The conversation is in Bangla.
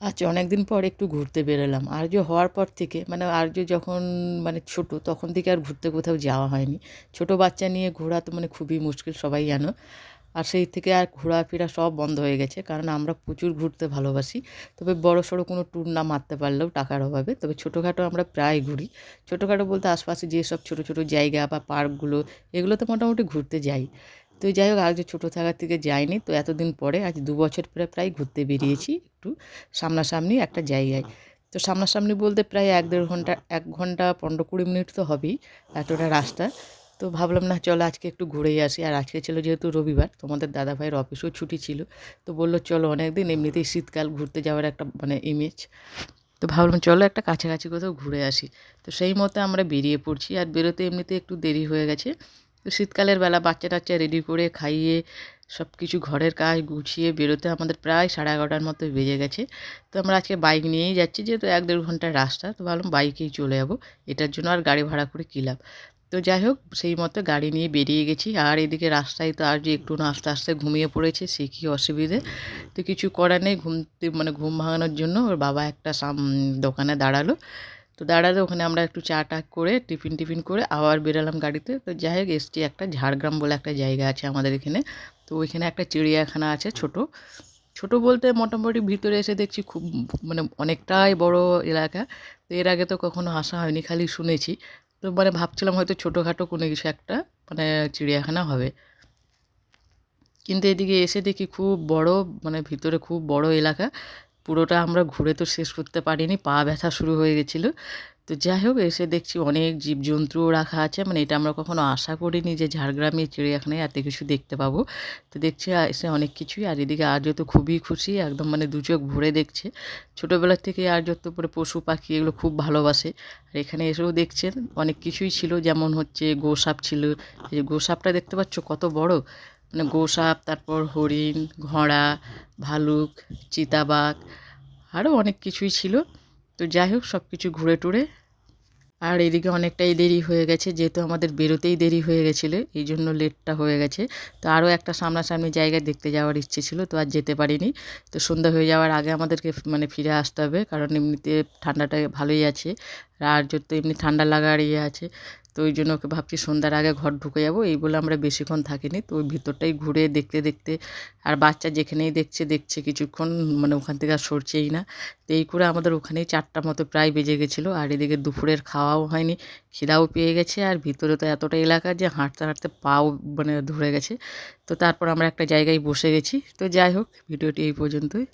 আচ্ছা, অনেকদিন পর একটু ঘুরতে বেরোলাম। আর্য হওয়ার পর থেকে মানে আর্য যখন ছোট তখন থেকে আর ঘুরতে কোথাও যাওয়া হয়নি। ছোট বাচ্চা নিয়ে ঘোরা তো খুবই মুশকিল, সবাই জানো। আর সেই থেকে আর ঘোরাফেরা সব বন্ধ হয়ে গেছে, কারণ আমরা প্রচুর ঘুরতে ভালোবাসি। তবে বড়সড় কোনো ট্যুর না মারতে পারলেও টাকার অভাবে, তবে ছোটোখাটো আমরা প্রায় ঘুরি। ছোটোখাটো বলতে আশপাশে যেসব ছোটো ছোটো জায়গা বা পার্কগুলো, এগুলোতে মোটামুটি ঘুরতে যাই। তো যাই হোক, আজ ছোটো থাকার থেকে যাইনি, তো এতদিন পরে আজ 2 বছর পরে প্রায় ঘুরতে বেরিয়েছি একটু সামনাসামনি একটা জায়গায়। তো সামনাসামনি বলতে প্রায় 1-1.5 ঘন্টা, 1 ঘন্টা 15-20 মিনিট তো হবেই, এতটা রাস্তা। তো ভাবলাম না চলো আজকে একটু ঘুরেই আসি। আর আজকে ছিল যেহেতু রবিবার, তোমাদের দাদাভাইয়ের অফিসও ছুটি ছিল। তো বললো চলো, অনেক দিন এমনিতেই শীতকাল ঘুরতে যাওয়ার একটা ইমেজ। তো ভাবলাম চলো একটা কাছাকাছি কোথাও ঘুরে আসি। তো সেই মতো আমরা বেরিয়ে পড়ছি, আর বেরোতে এমনিতে একটু দেরি হয়ে গেছে। তো শীতকালের বেলা বাচ্চা টাচ্চা রেডি করে খাইয়ে সব কিছু ঘরের কাজ গুছিয়ে বেরোতে আমাদের প্রায় 11:30টার মতো বেজে গেছে। তো আমরা আজকে বাইক নিয়েই যাচ্ছি, যেহেতু 1-1.5 ঘন্টার রাস্তা, তো ভাবলাম বাইকেই চলে যাবো। এটার জন্য আর গাড়ি ভাড়া করে কী লাভ। তো যাই হোক, সেই মতো গাড়ি নিয়ে বেরিয়ে গেছি। আর এদিকে রাস্তায় তো আর যে একটু না আস্তে আস্তে ঘুমিয়ে পড়েছে, সে কী অসুবিধে। তো কিছু করার নেই, ঘুম ভাঙানোর জন্য ওর বাবা একটা দোকানে দাঁড়ালো। তো দাঁড়ালে ওখানে আমরা একটু চা টা করে টিফিন টিফিন করে আবার বেরালাম গাড়িতে। তো যাই হোক, এসছি একটা ঝাড়গ্রাম বলে একটা জায়গা আছে আমাদের এখানে। তো ওইখানে একটা চিড়িয়াখানা আছে ছোট। ছোট বলতে মোটামুটি ভিতরে এসে দেখছি খুব অনেকটাই বড় এলাকা। তো এর আগে তো কখনো আসা হয়নি, খালি শুনেছি। তো ভাবছিলাম হয়তো ছোটোখাটো কোনো কিছু একটা চিড়িয়াখানা হবে। কিন্তু এদিকে এসে দেখি খুব বড়, ভিতরে খুব বড় এলাকা। পুরোটা আমরা ঘুরে তো শেষ করতে পারিনি, পা ব্যথা শুরু হয়ে গেছিলো। তো যাই হোক, এসে দেখছি অনেক জীবজন্তুও রাখা আছে, এটা আমরা কখনো আশা করিনি যে ঝাড়গ্রামে চিড়িয়াখানায় এত কিছু দেখতে পাবো। তো দেখছি এসে অনেক কিছুই। আর এদিকে আর্য তো খুবই খুশি, একদম দু চোখ ভরে দেখছে। ছোটোবেলার থেকে আর্য তো পশু পাখি এগুলো খুব ভালোবাসে। আর এখানে এসেও দেখছেন অনেক কিছুই ছিল, যেমন হচ্ছে গোসাপ ছিল। এই যে গোসাপটা দেখতে পাচ্ছ কত বড়, গোসাপ, তারপর হরিণ, ঘোড়া, ভালুক, চিতাবাঘ, আরও অনেক কিছুই ছিল। তো যাই হোক, সব কিছু ঘুরে টুরে আর এদিকে অনেকটাই দেরি হয়ে গেছে, যেহেতু আমাদের বেরোতেই দেরি হয়ে গেছিলো, এই জন্য লেটটা হয়ে গেছে। তো আরও একটা সামনাসামনি জায়গায় দেখতে যাওয়ার ইচ্ছে ছিল, তো আর যেতে পারিনি। তো সন্ধ্যা হয়ে যাওয়ার আগে আমাদেরকে ফিরে আসতে হবে, কারণ এমনিতে ঠান্ডাটা ভালোই আছে। আর যত এমনি ঠান্ডা লাগার ইয়ে আছে। তো ওই জন্য ওকে ভাবছি সন্ধ্যার আগে ঘর ঢুকে যাবো, এই বলে আমরা বেশিক্ষণ থাকিনি। তো ওই ভিতরটাই ঘুরে দেখতে দেখতে আর বাচ্চা যেখানেই দেখছে দেখছে কিছুক্ষণ, ওখান থেকে আর সরছেই না। তো এই করে আমাদের ওখানেই 4টার মতো প্রায় বেজে গেছিলো। আর এদিকে দুপুরের খাওয়াও হয়নি, খিদাও পেয়ে গেছে। আর ভিতরে তো এতটা এলাকা যে হাঁটতে হাঁটতে পাও ধরে গেছে। তো তারপর আমরা একটা জায়গায় বসে গেছি। তো যাই হোক, ভিডিওটি এই পর্যন্তই।